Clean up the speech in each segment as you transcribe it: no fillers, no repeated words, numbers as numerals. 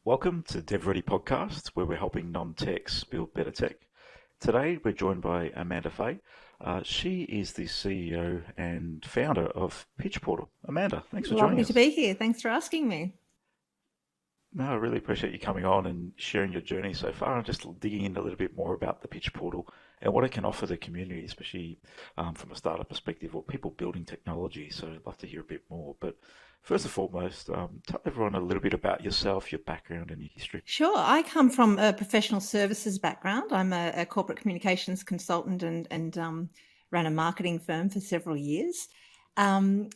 Welcome to DevReady Podcast, where we're helping non-techs build better tech. Today, we're joined by Amanda Fay. She is the CEO and founder of Pitch Portal. Amanda, thanks for joining Lovely us. to be here. Thanks for asking me. No, I really appreciate you coming on and sharing your journey so far and just digging in a little bit more about the Pitch Portal and what it can offer the community, especially from a startup perspective or people building technology. So I'd love to hear a bit more. But first and foremost, tell everyone a little bit about yourself, your background and your history. Sure. I come from a professional services background. I'm a corporate communications consultant and ran a marketing firm for several years. I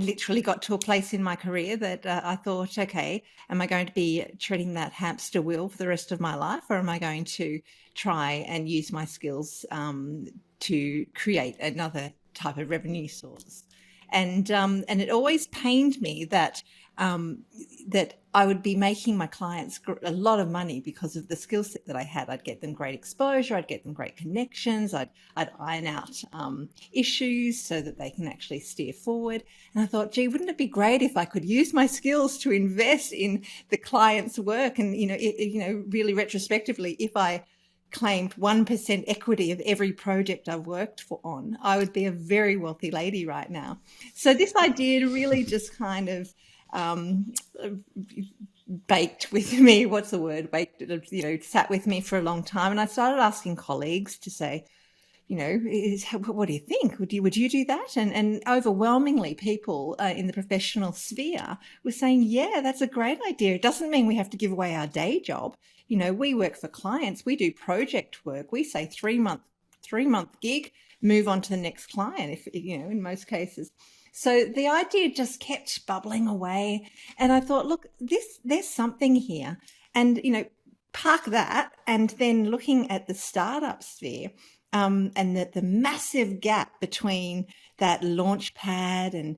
literally got to a place in my career that I thought, okay, am I going to be treading that hamster wheel for the rest of my life, or am I going to try and use my skills to create another type of revenue source? And it always pained me that that I would be making my clients a lot of money because of the skill set that I had. I'd get them great exposure, I'd get them great connections, I'd iron out issues so that they can actually steer forward. And I thought, gee, wouldn't it be great if I could use my skills to invest in the client's work? And really retrospectively, if I claimed 1% equity of every project I've worked on, I would be a very wealthy lady right now. So this idea really just kind of baked with me. What's the word? Baked, sat with me for a long time. And I started asking colleagues to say, what do you think? Would you do that? And overwhelmingly, people in the professional sphere were saying, yeah, that's a great idea. It doesn't mean we have to give away our day job. We work for clients. We do project work. We say 3-month gig, move on to the next client. If in most cases. So the idea just kept bubbling away. And I thought, look, there's something here. And, park that and then looking at the startup sphere and the massive gap between that launch pad and,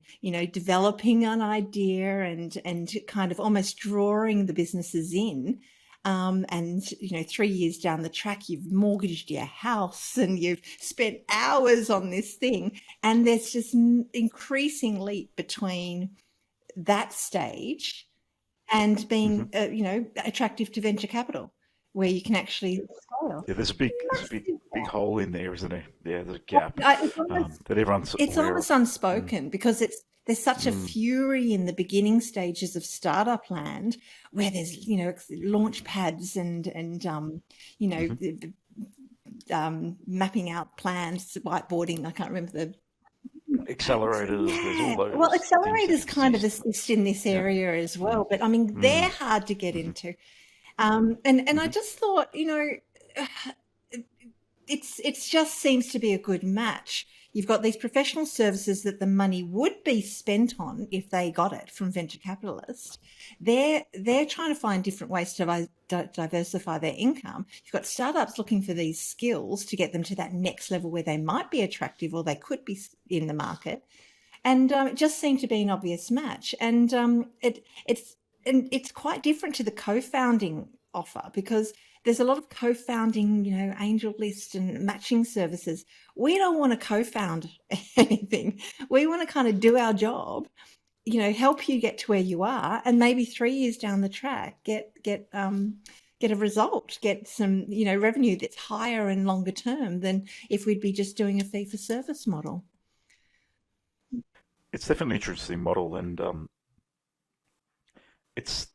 developing an idea and kind of almost drawing the businesses in. And 3 years down the track, you've mortgaged your house and you've spent hours on this thing. And there's just increasing leap between that stage and being, attractive to venture capital, where you can actually scale. Yeah, there's a big hole in there, isn't there? Yeah, there's a gap that everyone's It's aware almost of. unspoken because there's such a fury in the beginning stages of startup land where there's launch pads and mapping out plans, whiteboarding. I can't remember the Accelerators, there's all those well, things that accelerators kind of exist. assist in this area as well, but I mean they're hard to get into. I just thought, it just seems to be a good match. You've got these professional services that the money would be spent on if they got it from venture capitalists. They're trying to find different ways to diversify their income. You've got startups looking for these skills to get them to that next level where they might be attractive or they could be in the market. And it just seemed to be an obvious match. And it's quite different to the co-founding offer because there's a lot of co-founding, angel list and matching services. We don't want to co-found anything. We want to kind of do our job, help you get to where you are, and maybe 3 years down the track, get a result, get some, revenue that's higher and longer term than if we'd be just doing a fee for service model. It's definitely an interesting model, and it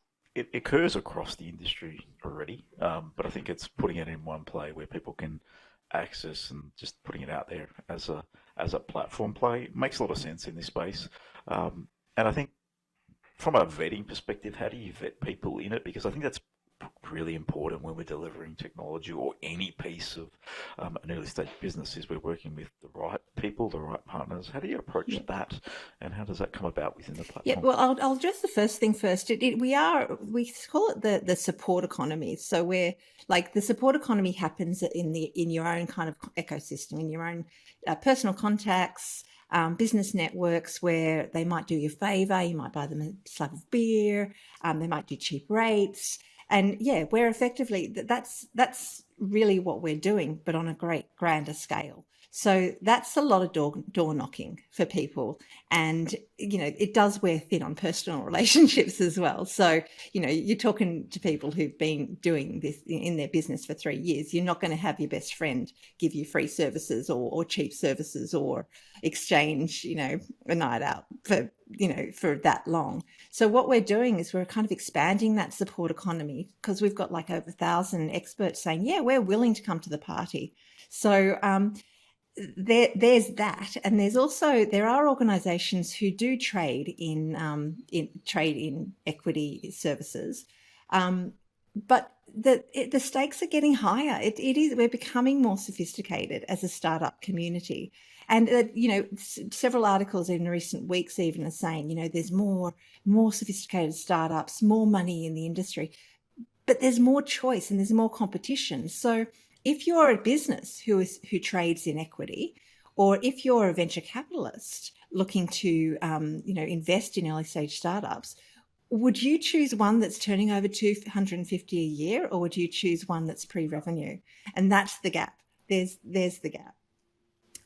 occurs across the industry already, but I think it's putting it in one play where people can access and just putting it out there as a platform play. It makes a lot of sense in this space, and I think from a vetting perspective, how do you vet people in it? Because I think that's really important when we're delivering technology or any piece of an early stage business is we're working with the right people, the right partners. How do you approach that, and how does that come about within the platform? Yeah, well, I'll address the first thing first. We call it the support economy. So where like the support economy happens in your own kind of ecosystem, in your own personal contacts, business networks where they might do you a favor, you might buy them a slab of beer, they might do cheap rates. And yeah, where effectively that's really what we're doing, but on a grander scale. So that's a lot of door knocking for people. And, it does wear thin on personal relationships as well. So, you're talking to people who've been doing this in their business for 3 years. You're not going to have your best friend give you free services or cheap services or exchange, a night out for that long. So what we're doing is we're kind of expanding that support economy, because we've got like over 1,000 experts saying, yeah, we're willing to come to the party. So there's that, and there are organisations who do trade in equity services, but the stakes are getting higher. We're becoming more sophisticated as a startup community, and several articles in recent weeks even are saying there's more sophisticated startups, more money in the industry, but there's more choice and there's more competition. So if you're a business who trades in equity, or if you're a venture capitalist looking to invest in early stage startups, would you choose one that's turning over 250 a year, or would you choose one that's pre-revenue? And that's the gap. There's the gap.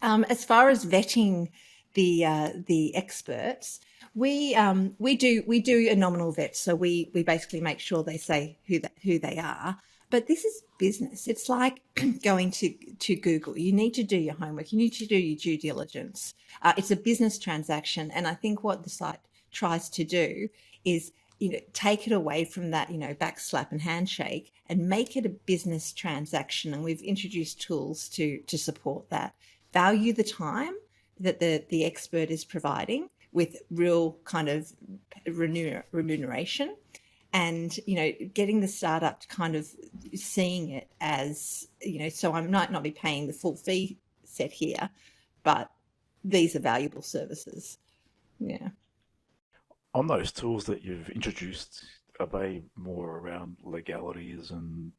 As far as vetting the experts, we do a nominal vet. So we basically make sure they say who they are. But this is business. It's like going to Google. You need to do your homework. You need to do your due diligence. It's a business transaction. And I think what the site tries to do is, take it away from that, backslap and handshake, and make it a business transaction. And we've introduced tools to support that. Value the time that the expert is providing with real kind of remuneration. And, getting the startup to kind of seeing it as, so I might not be paying the full fee set here, but these are valuable services. Yeah. On those tools that you've introduced, are they more around legalities and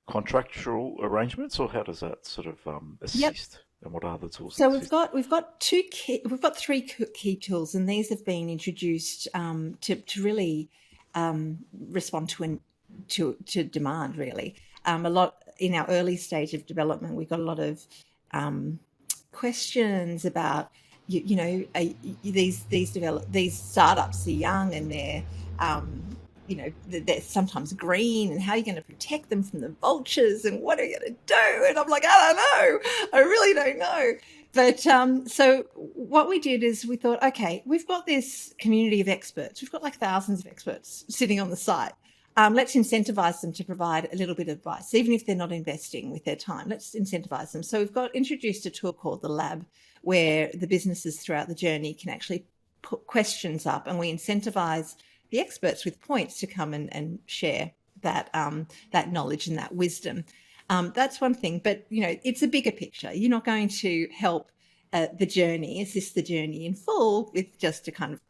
contractual arrangements, or how does that sort of Yep. assist? And what are the tools So that we've assist? got three key tools, and these have been introduced to really respond to demand. Really, a lot in our early stage of development. We got a lot of questions about these startups are young, and they're sometimes green, and how are you going to protect them from the vultures, and what are you going to do? And I'm like, I don't know. I really don't know. But so what we did is we thought, okay, we've got this community of experts. We've got like thousands of experts sitting on the site. Let's incentivize them to provide a little bit of advice, even if they're not investing with their time. Let's incentivize them. So we've introduced a tool called the Lab, where the businesses throughout the journey can actually put questions up, and we incentivize the experts with points to come and share that knowledge and that wisdom. That's one thing, but it's a bigger picture. You're not going to help assist the journey in full with just a kind of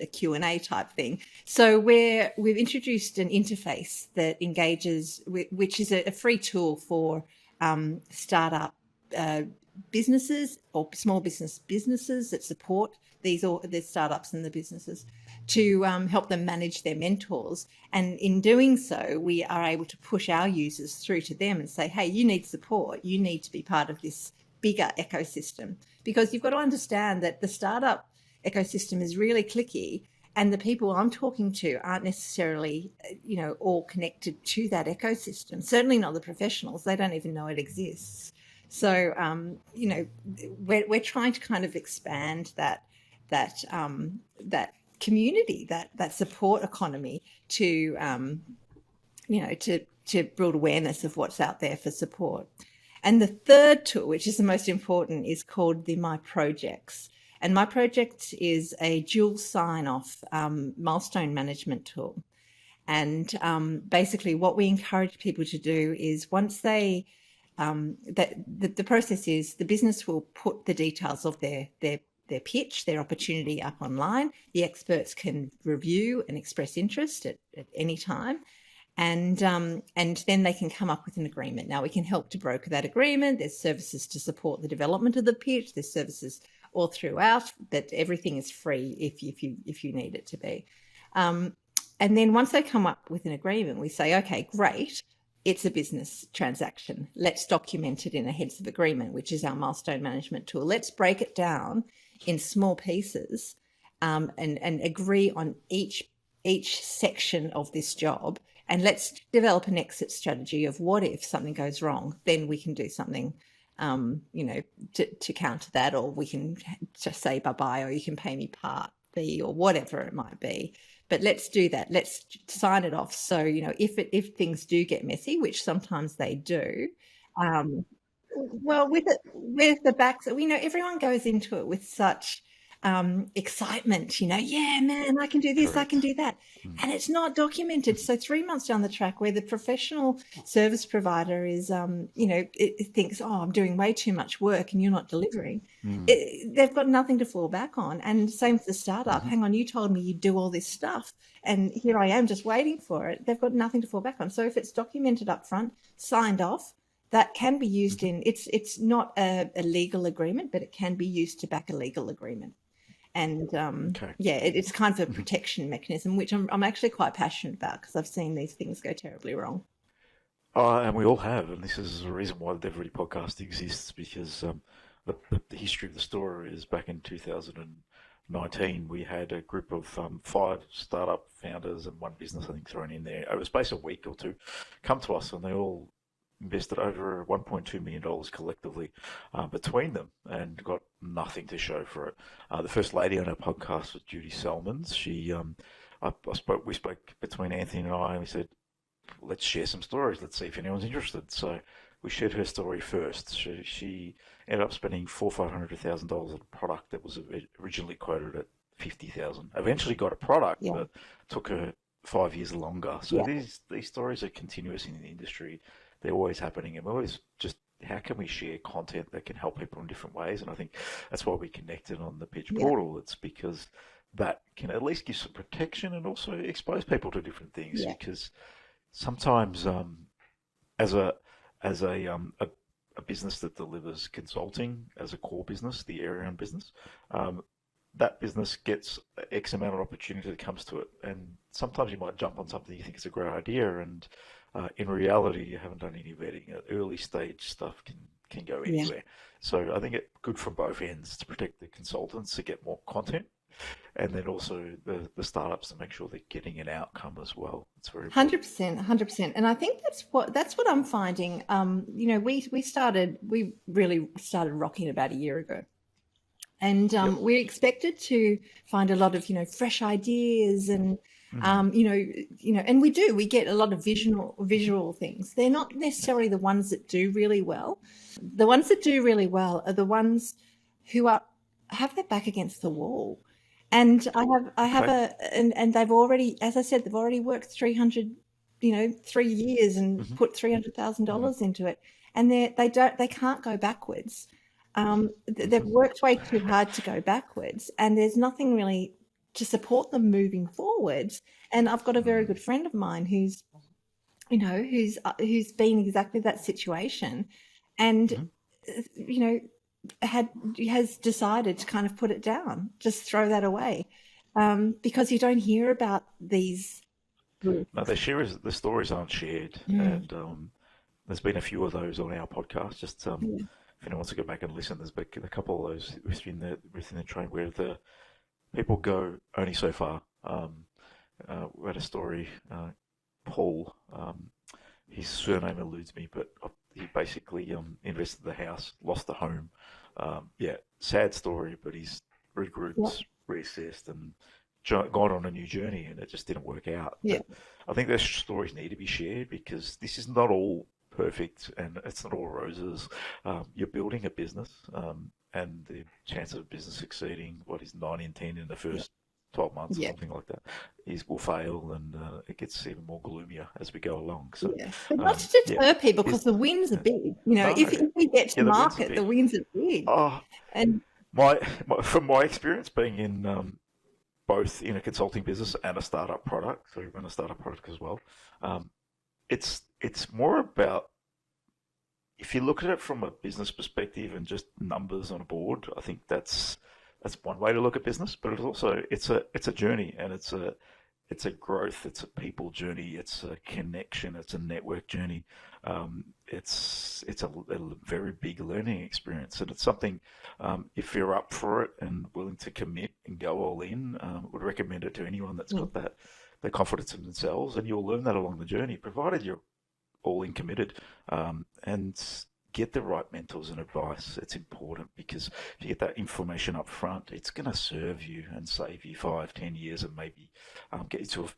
a Q&A type thing. So we've introduced an interface that engages, which is a free tool for startup businesses or small businesses that support the startups and the businesses, to help them manage their mentors. And in doing so, we are able to push our users through to them and say, hey, you need support. You need to be part of this bigger ecosystem, because you've got to understand that the startup ecosystem is really cliquey, and the people I'm talking to aren't necessarily, all connected to that ecosystem. Certainly not the professionals. They don't even know it exists. So, we're trying to kind of expand that community, that support economy, to build awareness of what's out there for support. And the third tool, which is the most important, is called the My Projects. And My Project is a dual sign-off milestone management tool. And basically what we encourage people to do is, once they, the process is, the business will put the details of their pitch, their opportunity up online. The experts can review and express interest at any time. And then they can come up with an agreement. Now, we can help to broker that agreement. There's services to support the development of the pitch. There's services all throughout, but everything is free if you need it to be. And then once they come up with an agreement, we say, okay, great. it's a business transaction. Let's document it in a heads of agreement, which is our milestone management tool. Let's break it down in small pieces, and agree on each section of this job. And let's develop an exit strategy of what if something goes wrong, then we can do something, to counter that, or we can just say bye-bye, or you can pay me part fee, or whatever it might be. But let's do that. Let's sign it off. So, if things do get messy, which sometimes they do, well, with the backs, everyone goes into it with such excitement, yeah, man, I can do this, I can do that. And it's not documented. So 3 months down the track, where the professional service provider is, it thinks, oh, I'm doing way too much work and you're not delivering. They've got nothing to fall back on. And same for the startup. Hang on, you told me you'd do all this stuff, and here I am just waiting for it. They've got nothing to fall back on. So if it's documented up front, signed off, that can be used in, it's not a legal agreement, but it can be used to back a legal agreement. And it's kind of a protection mechanism, which I'm actually quite passionate about, because I've seen these things go terribly wrong. And we all have, and this is the reason why the DevReady Podcast exists, because the history of the story is back in 2019, we had a group of 5 startup founders and 1 business, I think, thrown in there over the space of a week or two, come to us, and they all invested over $1.2 million collectively between them, and got nothing to show for it. The first lady on our podcast was Judy Selmans. We spoke between Anthony and I, and we said, let's share some stories. Let's see if anyone's interested. So we shared her story first. She ended up spending $400,000 or $500,000 on a product that was originally quoted at $50,000. Eventually got a product, but took her 5 years longer. So these stories are continuous in the industry. They're always happening, and we're always just, how can we share content that can help people in different ways? And I think that's why we connected on the Pitch portal. It's because that can at least give some protection and also expose people to different things. Because sometimes, as a business that delivers consulting as a core business, the area-owned business, that business gets X amount of opportunity that comes to it, and sometimes you might jump on something you think is a great idea, and in reality, you haven't done any vetting. Early stage stuff can go anywhere. So I think it's good from both ends, to protect the consultants to get more content, and then also the startups to make sure they're getting an outcome as well. It's very 100%. And I think that's what I'm finding. We really started rocking about a year ago. And we're expected to find a lot of, fresh ideas, and and we get a lot of visual things. They're not necessarily the ones that do really well. The ones that do really well are the ones who have their back against the wall. And I have and they've already, as I said, they've already worked 3 years and put $300,000 into it, and they can't go backwards. They've worked way too hard to go backwards, and there's nothing really to support them moving forwards. And I've got a very good friend of mine who's been exactly that situation, and has decided to kind of put it down, just throw that away, because you don't hear about these. No, the stories aren't shared, and there's been a few of those on our podcast. Just if anyone wants to go back and listen, there's been a couple of those within the train where the people go only so far. We had a story, Paul, his surname eludes me, but he basically invested the house, lost the home. Sad story, but he's regrouped, reassessed, and gone on a new journey, and it just didn't work out. But I think those stories need to be shared, because this is not all perfect, and it's not all roses. You're building a business, and the chance of a business succeeding, what is 9 in 10 in the first 12 months or something like that, will fail, and it gets even more gloomier as we go along. So, but not to deter people, because the wins are big. If we get to market, the wins are big. And from my experience being in both in a consulting business and a startup product, so we run a startup product as well, it's more about, if you look at it from a business perspective and just numbers on a board, I think that's one way to look at business. But it's also it's a journey, and it's a growth, it's a people journey, it's a connection, it's a network journey. It's a very big learning experience, and it's something, if you're up for it and willing to commit and go all in, would recommend it to anyone that's Mm. got that the confidence in themselves, and you'll learn that along the journey, provided you're all in committed, and get the right mentors and advice. It's important because if you get that information up front, it's going to serve you and save you 5, 10 years, and maybe get you to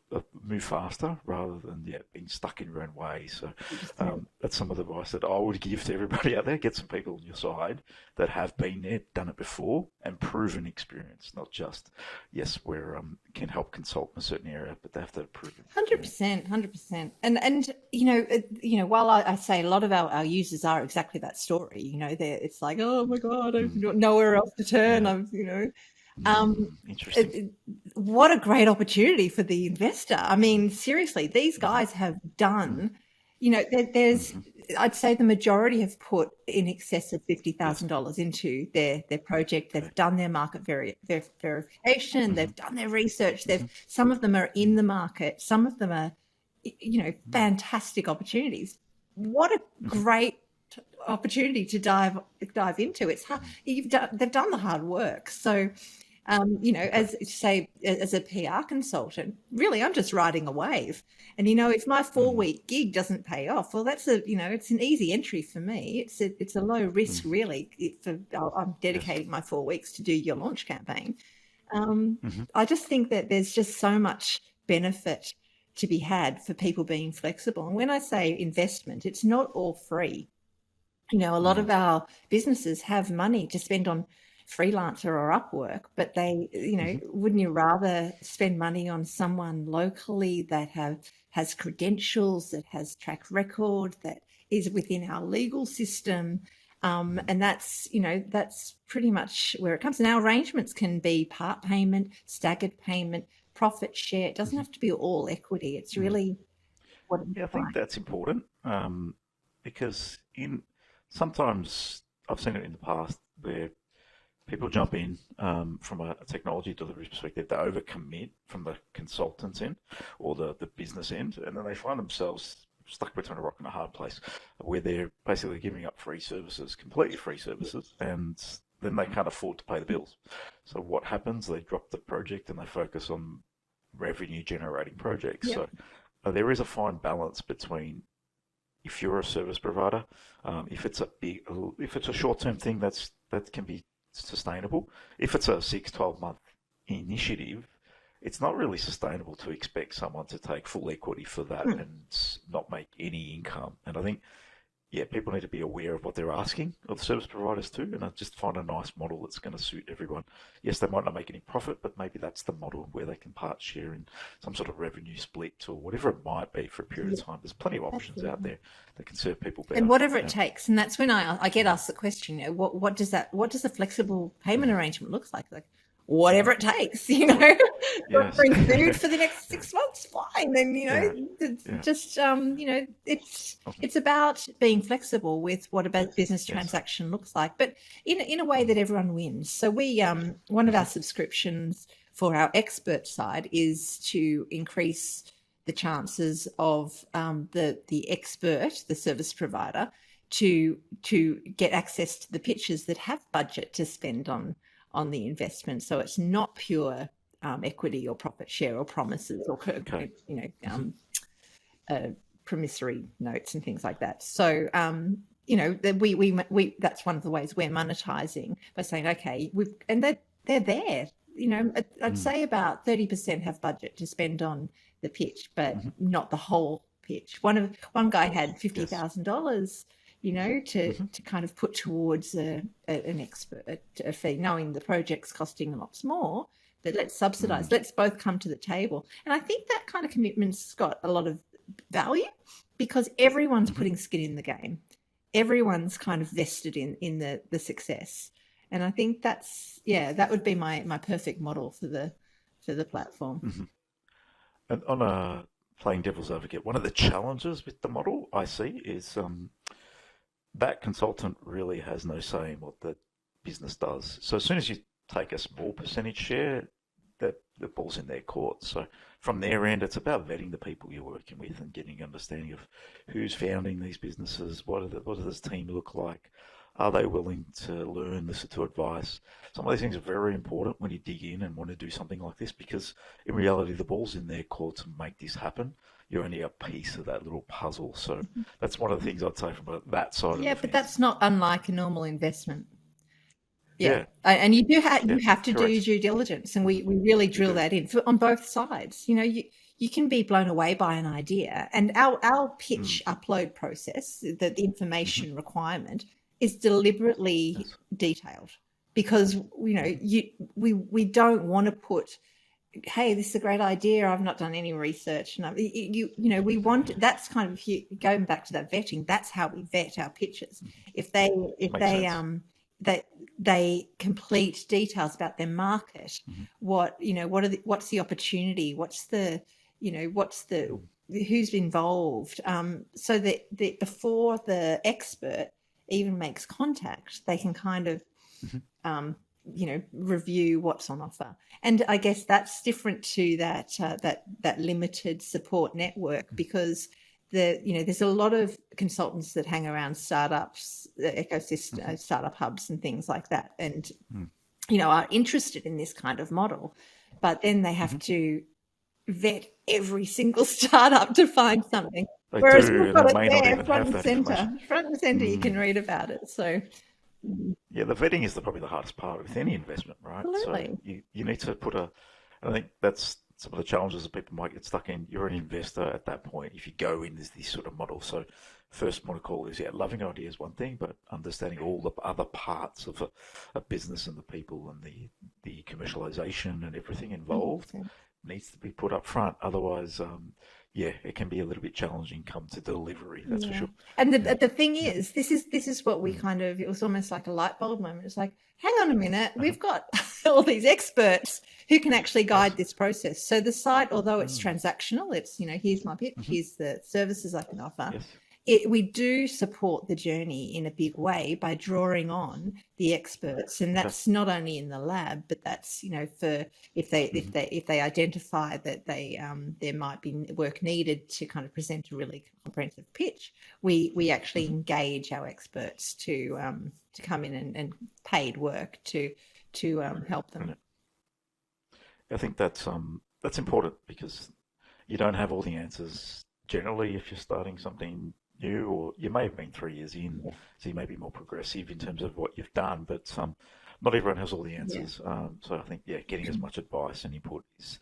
move faster rather than being stuck in your own way. So 100%. that's some of the advice that I would give to everybody out there. Get some people on your side that have been there, done it before, and proven experience. Not just, yes, we're can help consult in a certain area, but they have to have proven experience. 100%, 100%. And while I say a lot of our users are exactly that story, it's like, oh my God, I've Mm, got nowhere else to turn. yeah. Um, Interesting. what a great opportunity for the investor. I mean, seriously, these Mm-hmm. guys have Mm-hmm. done, there's, Mm-hmm. I'd say the majority have put in excess of Yes. $50,000 into their project. Okay. They've done their market verification. Mm-hmm. They've done their research. Mm-hmm. Some of them are in Mm-hmm. the market. Some of them are, fantastic opportunities. What a Mm-hmm. great opportunity to dive into. It's hard. They've done the hard work. So, Okay. as say, as a PR consultant, really, I'm just riding a wave. And if my Mm-hmm. 4-week gig doesn't pay off, well, that's it's an easy entry for me. It's a low risk, Mm-hmm. really. I'm Yes. dedicating my 4 weeks to do your launch campaign. Mm-hmm. I just think that there's just so much benefit to be had for people being flexible. And when I say investment, it's not all free. A lot Mm-hmm. of our businesses have money to spend on freelancer or Upwork, but they, Mm-hmm. wouldn't you rather spend money on someone locally that has credentials, that has track record, that is within our legal system? And that's pretty much where it comes. And our arrangements can be part payment, staggered payment, profit share. It doesn't Mm-hmm. have to be all equity. It's Mm-hmm. really what it's Yeah, I think like. that's important, because in sometimes I've seen it in the past where people jump in, from a technology delivery perspective, they overcommit from the consultant's end or the business end, and then they find themselves stuck between a rock and a hard place where they're basically giving up free services, completely free services, and then they can't afford to pay the bills. So what happens? They drop the project and they focus on revenue generating projects. Yep. So there is a fine balance between, if you're a service provider, if it's a short-term thing, that can be sustainable. If it's a 6, 12 month initiative, it's not really sustainable to expect someone to take full equity for that Hmm. and not make any income. And I think, yeah, people need to be aware of what they're asking of service providers too, and I just find a nice model that's going to suit everyone. Yes, they might not make any profit, but maybe that's the model where they can part share in some sort of revenue split or whatever it might be for a period Yeah, of time. There's plenty of options out absolutely. there that can serve people And better. whatever it Yeah. takes. And that's when I get Mm. asked the question, what does a flexible payment Mm. arrangement looks like? Like, whatever Mm. it takes, Yes. bring food for the next 6 months, fine. Then, Yeah. it's Yeah. just, Okay. it's about being flexible with what a business Yes. transaction looks like, but in a way Mm. that everyone wins. So one of our Mhm. subscriptions for our expert side is to increase the chances of the expert, the service provider, to get access to the pitches that have budget to spend on the investment. So it's not pure equity or profit share or promises or Okay. Mhm. promissory notes and things like that. So that's one of the ways we're monetizing by saying, okay, they're there. I'd Mm. say about 30% have budget to spend on the pitch, but Mhm. not the whole pitch. One guy had Yes. $50,000, Mhm. to kind of put towards an expert a fee, knowing the project's costing lots more. But let's subsidize. Mm. Let's both come to the table. And I think that kind of commitment's got a lot of value because everyone's Mhm. putting skin in the game. Everyone's kind of vested in the success. And I think that would be my perfect model for the platform. Mhm. And on a playing devil's advocate, one of the challenges with the model I see is, that consultant really has no say in what the business does. So as soon as you take a small percentage share, that the ball's in their court. So from their end, it's about vetting the people you're working with and getting an understanding of who's founding these businesses, what does this team look like, are they willing to learn, listen to advice. Some of these things are very important when you dig in and want to do something like this, because in reality, the ball's in their court to make this happen. You're only a piece of that little puzzle. So that's one of the things I'd say from that side of the Yeah, but fence. that's not unlike a normal investment. Yeah. And you have to do correct. your due diligence, and we really drill do. that in on both sides. You know, you can be blown away by an idea, and our pitch upload process, the information requirement, is deliberately Yes. detailed, because we don't want to put, hey, this is a great idea, I've not done any research, and we want, that's kind of, going back to that vetting, that's how we vet our pitches. If they sense. they complete details about their market, what's the opportunity, what's the who's involved, so that before the expert even makes contact, they can kind of review what's on offer. And I guess that's different to that limited support network, because there's a lot of consultants that hang around startups, ecosystem, startup hubs and things like that, and are interested in this kind of model, but then they have to vet every single startup to find something. They Whereas do, we've and got they it may not there, even front have and that center. information. Front and center, you can read about it. So Yeah, the vetting is probably the hardest part with any investment, right? absolutely. So you need to I think that's some of the challenges that people might get stuck in. You're an investor at that point if you go in this sort of model. So first protocol is, loving an idea is one thing, but understanding all the other parts of a business and the people and the commercialization and everything involved needs to be put up front. Otherwise, it can be a little bit challenging come to delivery. That's for sure. And the thing is, this is what we kind of, it was almost like a light bulb moment. It's like, hang on a minute, we've got all these experts who can actually guide this process. So the site, although it's transactional, it's, here's my pitch, here's the services I can offer. Yes. We do support the journey in a big way by drawing on the experts, and that's not only in the lab, but that's for if they identify that there might be work needed to kind of present a really comprehensive pitch, we actually engage our experts to come in and paid work to help them. I think that's important, because you don't have all the answers generally if you're starting something new, or you may have been 3 years in, so you may be more progressive in terms of what you've done, but not everyone has all the answers. So I think getting as much advice and input is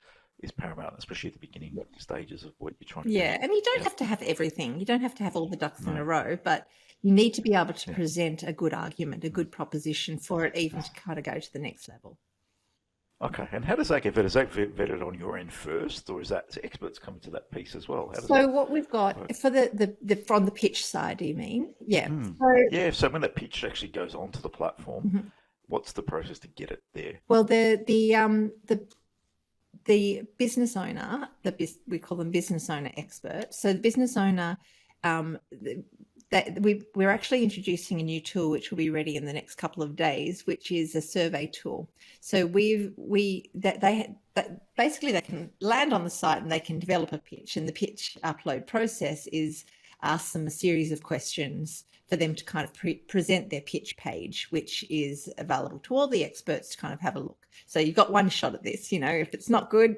paramount, especially at the beginning stages of what you're trying to do. And you don't have to have everything. You don't have to have all the ducks in a row, but you need to be able to present a good argument, a good proposition for it even to kind of go to the next level. Okay, and how does that get vetted? Is that vetted on your end first, or is that experts coming to that piece as well? So what we've got for the from the pitch side, do you mean? Yeah. So when that pitch actually goes onto the platform, what's the process to get it there? Well, the business owner, we call them business owner experts. So the business owner, we're actually introducing a new tool which will be ready in the next couple of days, which is a survey tool. So basically they can land on the site and they can develop a pitch, and the pitch upload process is ask them a series of questions for them to kind of present their pitch page, which is available to all the experts to kind of have a look. So you've got one shot at this, if it's not good,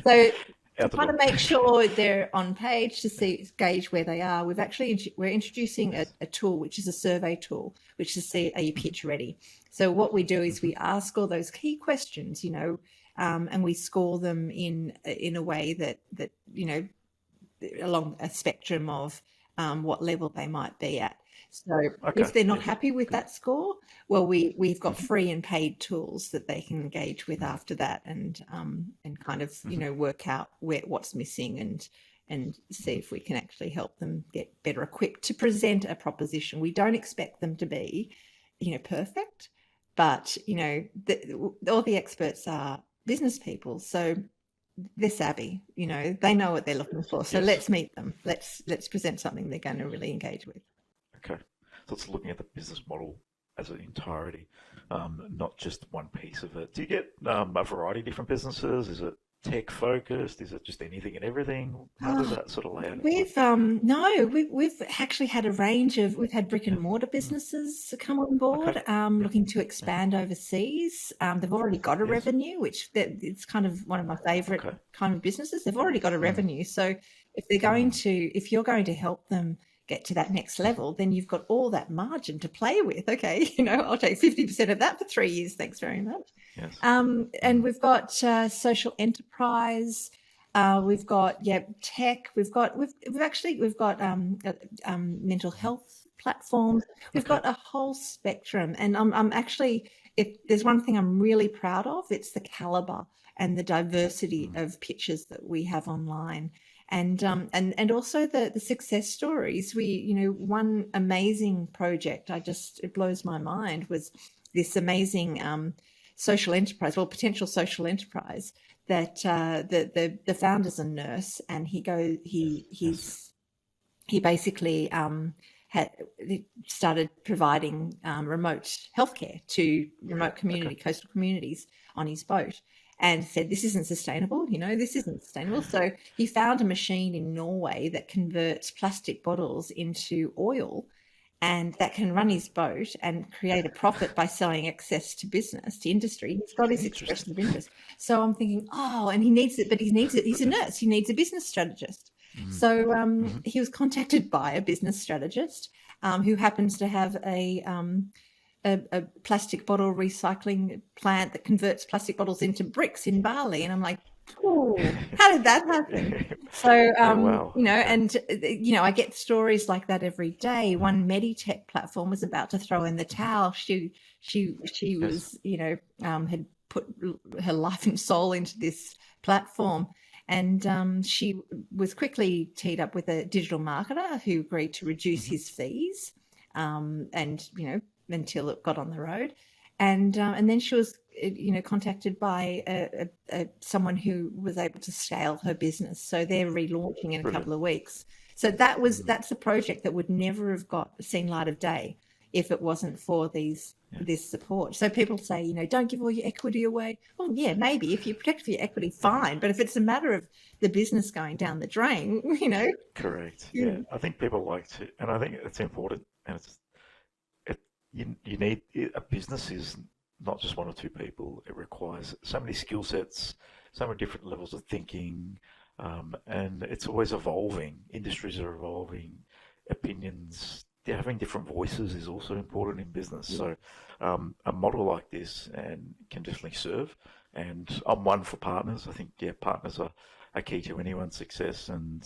so to kind of make sure they're on page, to gauge where they are. We're introducing a tool, which is a survey tool, which is are you pitch ready? So what we do is we ask all those key questions, and we score them in a way that along a spectrum of what level they might be at. So if they're not happy with that score, well, we've got free and paid tools that they can engage with after that, and kind of work out what's missing and see if we can actually help them get better equipped to present a proposition. We don't expect them to be, perfect, but all the experts are business people, so they're savvy. They know what they're looking for. So let's meet them. Let's present something they're going to really engage with. Okay, so it's looking at the business model as an entirety. not just one piece of it. Do you get a variety of different businesses? Is it tech focused? Is it just anything and everything? How does Oh, that sort of lay out? we've no, we've actually had a range of we've had brick Yeah. and mortar Mm. businesses come on Okay. board, Yeah. looking to Yeah. expand overseas. They've already got a Yes. revenue, which it's kind of one of my favorite Okay. kind of businesses. They've already got a Mm. revenue, so Mm. if you're going to help them get to that next level, then you've got all that margin to play with. Okay, I'll take 50% of that for 3 years. Thanks very much. Yes. And Mm. we've got social enterprise. We've got tech. We've got mental health platforms. We've Okay. got a whole spectrum, and I'm actually, if there's one thing I'm really proud of, it's the caliber and the diversity Mm. of pitches that we have online, and also the success stories. One amazing project, it blows my mind, was this amazing social enterprise, well, potential social enterprise, that the founder's a nurse, and Yes. Yes. he basically had started providing remote healthcare to remote Okay. coastal communities on his boat, and said, this isn't sustainable, this isn't sustainable. So he found a machine in Norway that converts plastic bottles into oil, and that can run his boat and create a profit by selling excess to business, to industry. He's got his Interesting. expression of interest. So I'm thinking, oh, and he needs it, but he needs it. He's a nurse. He needs a business strategist. Mm. So Mm-hmm. he was contacted by a business strategist who happens to have a plastic bottle recycling plant that converts plastic bottles into bricks in Bali. And I'm like, oh, how did that happen? So, Yeah. Wow. Okay. and, I get stories like that every day. One Meditech platform was about to throw in the towel. She Yes. was, had put her life and soul into this platform. And she was quickly teed up with a digital marketer who agreed to reduce Mm-hmm. his fees, and, until it got on the road. And then she was, contacted by someone who was able to scale her business. So they're relaunching in a Brilliant. couple of weeks. So Mm. that's a project that would never have seen light of day if it wasn't for Yeah. this support. So people say, don't give all your equity away. Well, yeah, maybe if you protect for your equity, fine. But if it's a matter of the business going down the drain, Correct. Yeah. you- I think people like to, and I think it's important, and you need a business is not just one or two people. It requires so many skill sets, so many different levels of thinking, and it's always evolving. Industries are evolving, opinions. Having different voices is also important in business. So, a model like this and can definitely serve. And I'm one for partners. I think partners are key to anyone's success, and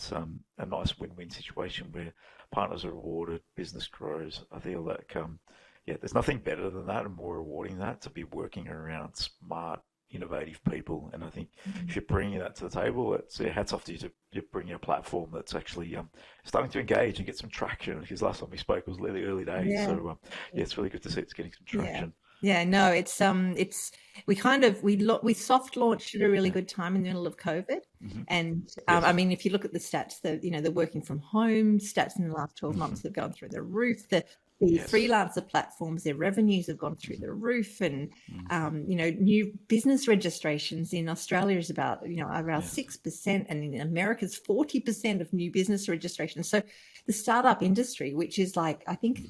a nice win-win situation where partners are rewarded, business grows. I feel like there's nothing better than that and more rewarding than that, to be working around smart, innovative people. And I think if you're bringing that to the table, it's hats off to you to bring a platform that's actually starting to engage and get some traction. Because last time we spoke was really early days, yeah. so it's really good to see it's getting some Yeah. traction. Yeah, no, we soft launched at a really Yeah. good time in the middle of COVID. Mm-hmm. And Yes. I mean, if you look at the stats, the working from home stats in the last 12 months have gone through the roof. The Yes. freelancer platforms, their revenues have gone through the roof, and Mm. new business registrations in Australia is about around Yes. 6%, and in America's 40% of new business registrations. So the startup industry, which is like, I think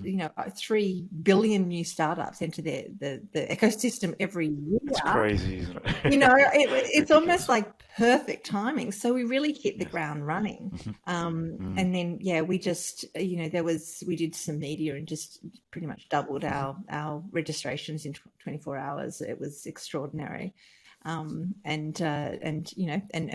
3 billion new startups enter the ecosystem every year. It's crazy, isn't it? It's almost like perfect timing. So we really hit the Yes. ground running. Mm. And then we just we did some media and just pretty much doubled our registrations in 24 hours. It was extraordinary. And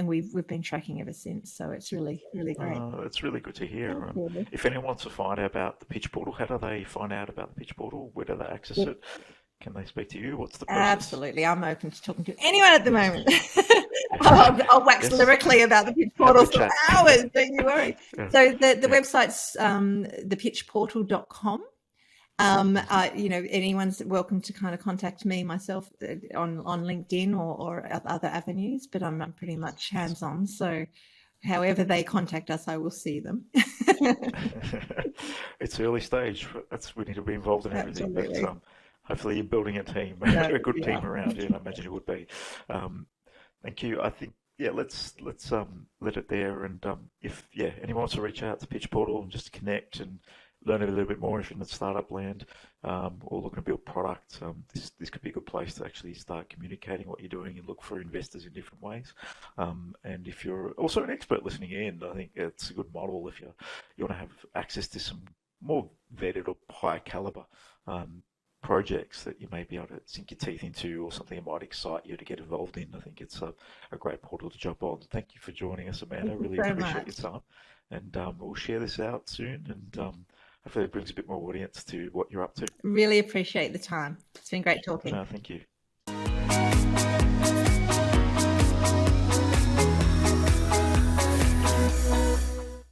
we've been tracking ever since. So it's really, really great. It's really good to hear. Thank you. If anyone wants to find out about the Pitch Portal, how do they find out about the Pitch Portal? Where do they access it? Can they speak to you? What's the process? Absolutely. I'm open to talking to anyone at the moment. I'll wax lyrically about the Pitch Portal for hours, don't you worry. Yeah. So the website's thepitchportal.com. Anyone's welcome to kind of contact me, myself, on LinkedIn or other avenues, but I'm pretty much hands-on. So however they contact us, I will see them. It's early stage. We need to be involved in everything. Absolutely. But hopefully you're building a team, No, a good yeah. team around you, and I imagine it would be. Thank you. I think yeah, let's let it there. And if anyone wants to reach out to Pitch Portal and just connect and learn a little bit more if you're in the startup land or looking to build products, this could be a good place to actually start communicating what you're doing and look for investors in different ways. And if you're also an expert listening in, I think it's a good model if you want to have access to some more vetted or high caliber projects that you may be able to sink your teeth into or something that might excite you to get involved in. I think it's a great portal to jump on. Thank you for joining us, Amanda. Thank you Really so appreciate much. your time. And we'll share this out soon and hopefully it brings a bit more audience to what you're up to. Really appreciate the time. It's been great talking. No, thank you.